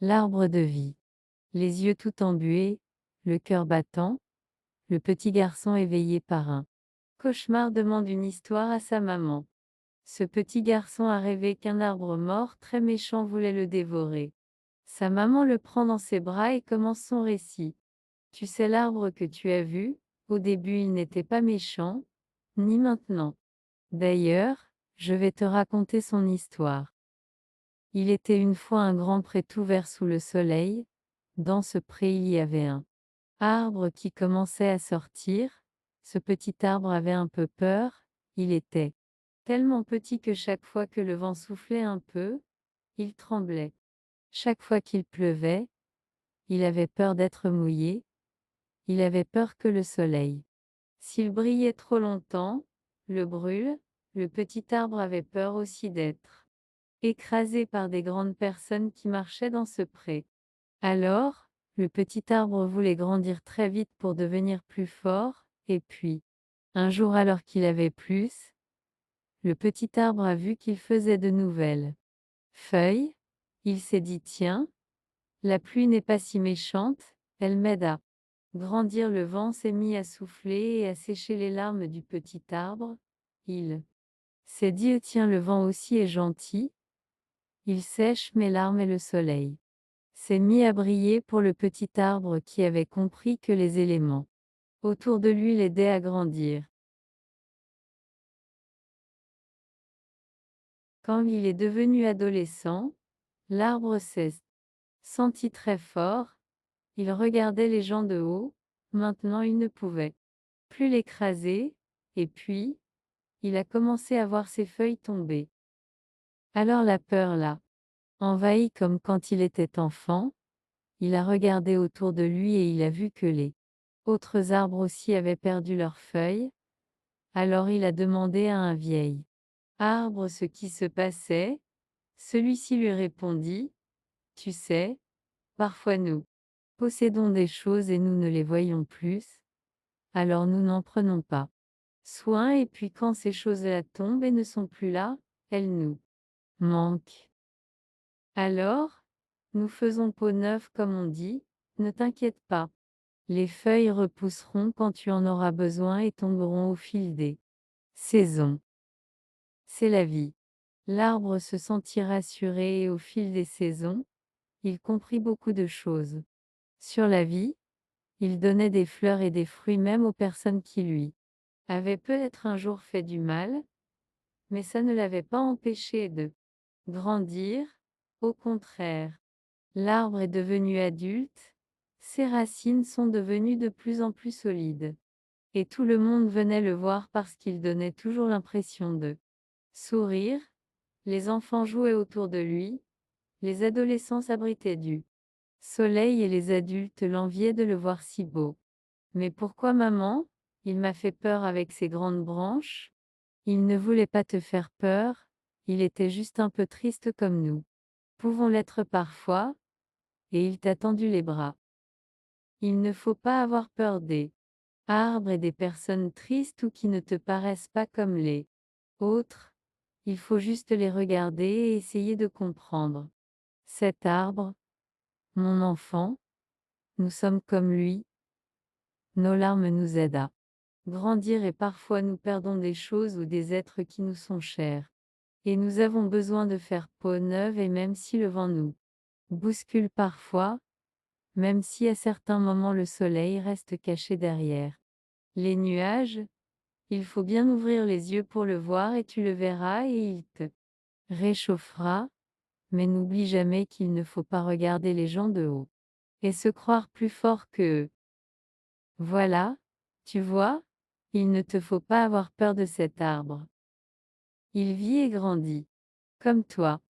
L'arbre de vie. Les yeux tout embués, le cœur battant, le petit garçon éveillé par un cauchemar demande une histoire à sa maman. Ce petit garçon a rêvé qu'un arbre mort très méchant voulait le dévorer. Sa maman le prend dans ses bras et commence son récit. Tu sais l'arbre que tu as vu, au début il n'était pas méchant, ni maintenant. D'ailleurs, je vais te raconter son histoire. Il était une fois un grand pré tout vert sous le soleil. Dans ce pré il y avait un arbre qui commençait à sortir. Ce petit arbre avait un peu peur. Il était tellement petit que chaque fois que le vent soufflait un peu, il tremblait. Chaque fois qu'il pleuvait, il avait peur d'être mouillé. Il avait peur que le soleil, s'il brillait trop longtemps, le brûle. Le petit arbre avait peur aussi d'être écrasé par des grandes personnes qui marchaient dans ce pré. Alors, le petit arbre voulait grandir très vite pour devenir plus fort, et puis, un jour alors qu'il avait plus, le petit arbre a vu qu'il faisait de nouvelles feuilles. Il s'est dit tiens, la pluie n'est pas si méchante, elle m'aide à grandir. Le vent s'est mis à souffler et à sécher les larmes du petit arbre. Il s'est dit oh tiens, le vent aussi est gentil, il sèche mes larmes et le soleil s'est mis à briller pour le petit arbre qui avait compris que les éléments autour de lui l'aidaient à grandir. Quand il est devenu adolescent, l'arbre s'est senti très fort. Il regardait les gens de haut. Maintenant il ne pouvait plus l'écraser, et puis, il a commencé à voir ses feuilles tomber. Alors la peur l'a envahi comme quand il était enfant. Il a regardé autour de lui et il a vu que les autres arbres aussi avaient perdu leurs feuilles. Alors il a demandé à un vieil arbre ce qui se passait. Celui-ci lui répondit, tu sais, parfois nous possédons des choses et nous ne les voyons plus, alors nous n'en prenons pas soin et puis quand ces choses-là tombent et ne sont plus là, elles nous manquent. Alors, nous faisons peau neuve comme on dit, ne t'inquiète pas. Les feuilles repousseront quand tu en auras besoin et tomberont au fil des saisons. C'est la vie. L'arbre se sentit rassuré et au fil des saisons, il comprit beaucoup de choses. Sur la vie, il donnait des fleurs et des fruits même aux personnes qui lui avaient peut-être un jour fait du mal, mais ça ne l'avait pas empêché de grandir. Au contraire, l'arbre est devenu adulte, ses racines sont devenues de plus en plus solides. Et tout le monde venait le voir parce qu'il donnait toujours l'impression de sourire. Les enfants jouaient autour de lui, les adolescents s'abritaient du soleil et les adultes l'enviaient de le voir si beau. Mais pourquoi maman? Il m'a fait peur avec ses grandes branches. Il ne voulait pas te faire peur, il était juste un peu triste comme nous pouvons l'être parfois, et il t'a tendu les bras. Il ne faut pas avoir peur des arbres et des personnes tristes ou qui ne te paraissent pas comme les autres. Il faut juste les regarder et essayer de comprendre. Cet arbre, mon enfant, nous sommes comme lui. Nos larmes nous aident à grandir et parfois nous perdons des choses ou des êtres qui nous sont chers. Et nous avons besoin de faire peau neuve et même si le vent nous bouscule parfois, même si à certains moments le soleil reste caché derrière les nuages, il faut bien ouvrir les yeux pour le voir et tu le verras et il te réchauffera, mais n'oublie jamais qu'il ne faut pas regarder les gens de haut et se croire plus fort qu'eux. Voilà, tu vois, il ne te faut pas avoir peur de cet arbre. Il vit et grandit, comme toi.